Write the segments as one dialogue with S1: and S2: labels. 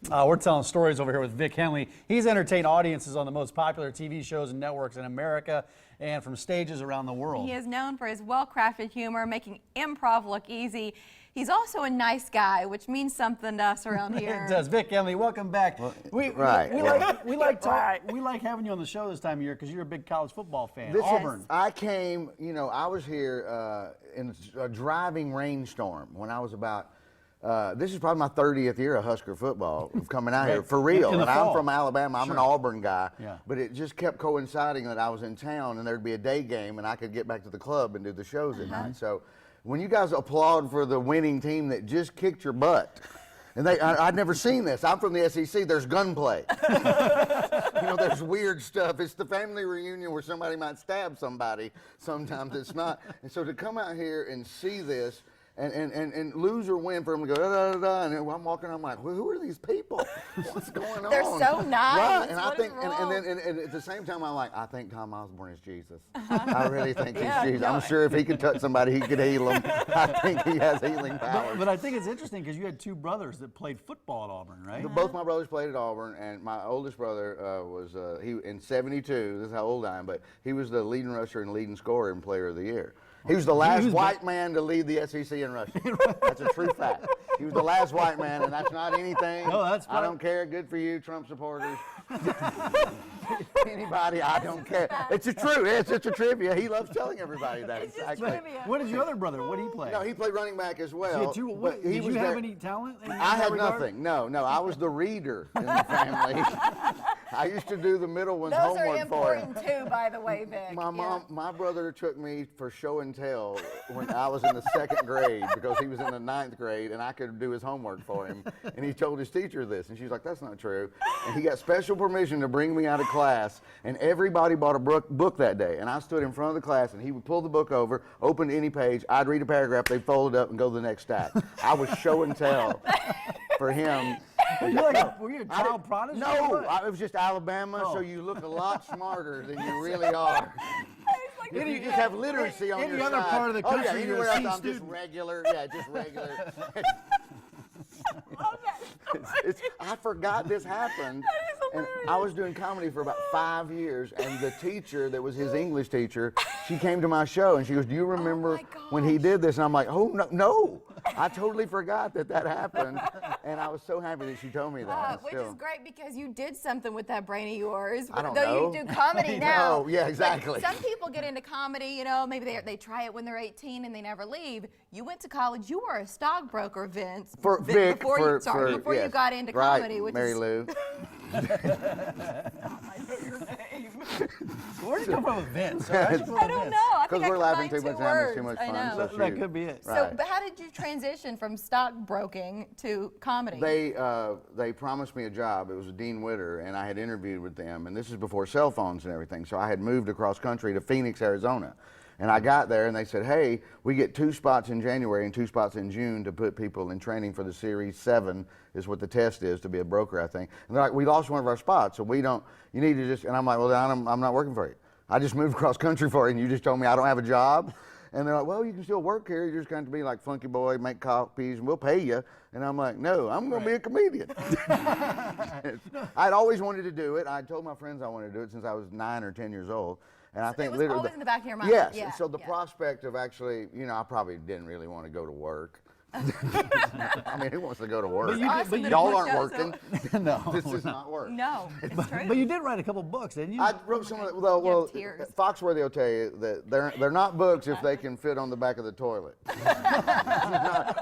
S1: We're telling stories over here with Vic Henley. He's entertained audiences on the most popular TV shows and networks in America and from stages around the world.
S2: He is known for his well-crafted humor, making improv look easy. He's also a nice guy, which means something to us around here.
S1: It does. Vic Henley, welcome back.
S3: Well,
S1: We like having you on the show this time of year because you're a big college football fan. Auburn.
S3: I came, I was here in a driving rainstorm when I was about, this is probably my 30th year of Husker football, of coming out here, for real. And I'm from Alabama, I'm an Auburn guy, but it just kept coinciding that I was in town and there'd be a day game and I could get back to the club and do the shows at night. So when you guys applaud for the winning team that just kicked your butt, and I'd never seen this. I'm from the SEC. There's gunplay. There's weird stuff. It's the family reunion where somebody might stab somebody. Sometimes it's not. And so to come out here and see this, and lose or win for them to go da da da, and I'm walking, I'm like, well, who are these people? What's going on?
S2: They're so nice.
S3: Right, and I think, and at the same time, I'm like, I think Tom Osborne is Jesus. I really think he's Jesus. I'm sure if he could touch somebody, he could heal them. I think he has healing powers.
S1: But I think it's interesting because you had two brothers that played football at Auburn, right?
S3: Both my brothers played at Auburn, and my oldest brother was he in '72. This is how old I am, but he was the leading rusher and leading scorer and player of the year. He was the last white man to lead the SEC in rushing. That's a true fact. He was the last white man, and that's not anything.
S1: No, that's
S3: I don't care. Good for you, Trump supporters. Anybody, I don't care. It's a true. It's a trivia. He loves telling everybody that.
S2: It's just trivia.
S1: What did your other brother? What did he play?
S3: No, he played running back as well.
S1: Did you have any talent?
S3: I had nothing. No. I was the reader in the family. I used to do the middle one's homework for him.
S2: Those are important too, by the way, Vic.
S3: My brother took me for show and tell when I was in the 2nd grade because he was in the 9th grade and I could do his homework for him. And he told his teacher this, and she's like, "That's not true." And he got special permission to bring me out of class, and everybody bought a book that day. And I stood in front of the class, and he would pull the book over, open any page. I'd read a paragraph, they'd fold it up and go to the next stack. I was show and tell for him.
S1: Were you a child prodigy?
S3: No, it was just Alabama, so you look a lot smarter than you really are. If you just have literacy on your side.
S1: Any other part of the country,
S3: you're a C student. Just regular. Yeah, just regular. I forgot this happened. And I was doing comedy for about 5 years, and the teacher that was his English teacher, she came to my show and she goes, "Do you remember when he did this?" And I'm like, "Oh no, I totally forgot that happened." And I was so happy that she told me that.
S2: Which is great because you did something with that brain of yours.
S3: I don't
S2: though
S3: know.
S2: You do comedy now.
S3: Oh, yeah, exactly.
S2: Some people get into comedy, maybe they try it when they're 18 and they never leave. You went to college. You were a stockbroker, Vince.
S3: For Vic,
S2: before you got into comedy, which
S3: Mary
S2: is
S3: Lou.
S2: I know your name.
S1: Where did you come from with Vince?
S2: I don't know.
S3: Because we're laughing too much time. It's too much fun.
S2: I know.
S1: That could be it.
S2: So, but how did you transition from stockbroking to comedy?
S3: They promised me a job. It was Dean Witter, and I had interviewed with them. And this is before cell phones and everything. So I had moved across country to Phoenix, Arizona. And I got there, and they said, "Hey, we get 2 spots in January and 2 spots in June to put people in training for the Series 7 is what the test is to be a broker, I think." And they're like, "We lost one of our spots, so you need to just," and I'm like, "Well, then I'm not working for you. I just moved across country for you, and you just told me I don't have a job." And they're like, "Well, you can still work here. You're just going to be like Funky Boy, make copies, and we'll pay you." And I'm like, "No, I'm going to be a comedian." I'd always wanted to do it. I told my friends I wanted to do it since I was 9 or 10on years old. And I think
S2: it was always in the back of your mind.
S3: Yes. And so the prospect of actually, I probably didn't really want to go to work. I mean, who wants to go to work?
S1: But
S3: y'all aren't working.
S1: No.
S3: This is not work.
S2: No, it's true.
S1: But you did write a couple books, didn't you?
S3: I wrote some of well, Foxworthy will tell you that they're not books if they can fit on the back of the toilet.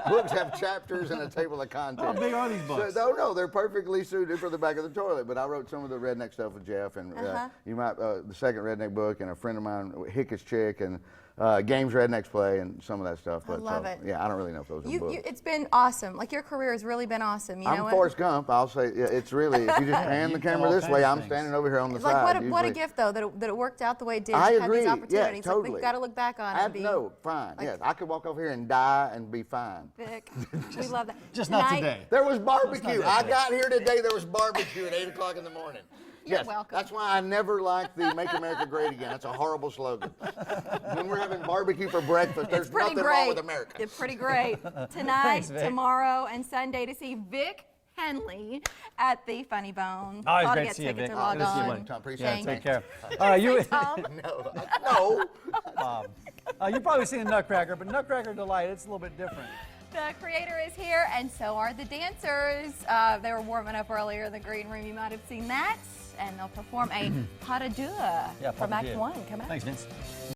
S3: Books have chapters and a table of contents.
S1: How big are these books?
S3: No, they're perfectly suited for the back of the toilet. But I wrote some of the redneck stuff with Jeff, and you might the second redneck book, and a friend of mine, Hick's Chick, and games rednecks play, and some of that stuff. But
S2: I love it.
S3: Yeah, I don't really know if those are books.
S2: It's been awesome. Like, your career has really been awesome.
S3: I'm Forrest Gump. I'll say it's really, if you just pan the camera this way, I'm standing over here on the side.
S2: What a gift, though, that it worked out the way it did.
S3: I
S2: you
S3: agree.
S2: Had these opportunities.
S3: Yeah, totally.
S2: Like, we've got to look back on it and be...
S3: No, fine. Yes, I could walk over here and die and be fine.
S2: Vic, we love that.
S1: Just not today.
S3: There was barbecue. I got here today, there was barbecue at 8 o'clock in the morning.
S2: You're welcome.
S3: That's why I never liked the Make America Great Again. That's a horrible slogan. When we're having barbecue for breakfast, there's nothing wrong with America.
S2: It's pretty great. Tonight, tomorrow, and Sunday to see Vic Henley at the Funny Bone.
S1: Always
S2: Ought to
S1: great
S2: get
S1: to see you,
S2: tickets
S1: Vic.
S2: or log
S1: Good to see you,
S2: on.
S1: buddy.
S3: Tom, appreciate
S1: Yeah,
S3: it.
S1: take care.
S2: Tom.
S1: You've probably seen the Nutcracker, but Nutcracker Delight, it's a little bit different.
S2: The creator is here, and so are the dancers. They were warming up earlier in the green room. You might have seen that. And they'll perform a pas de deux from Act 1 coming up.
S1: Thanks, Vince.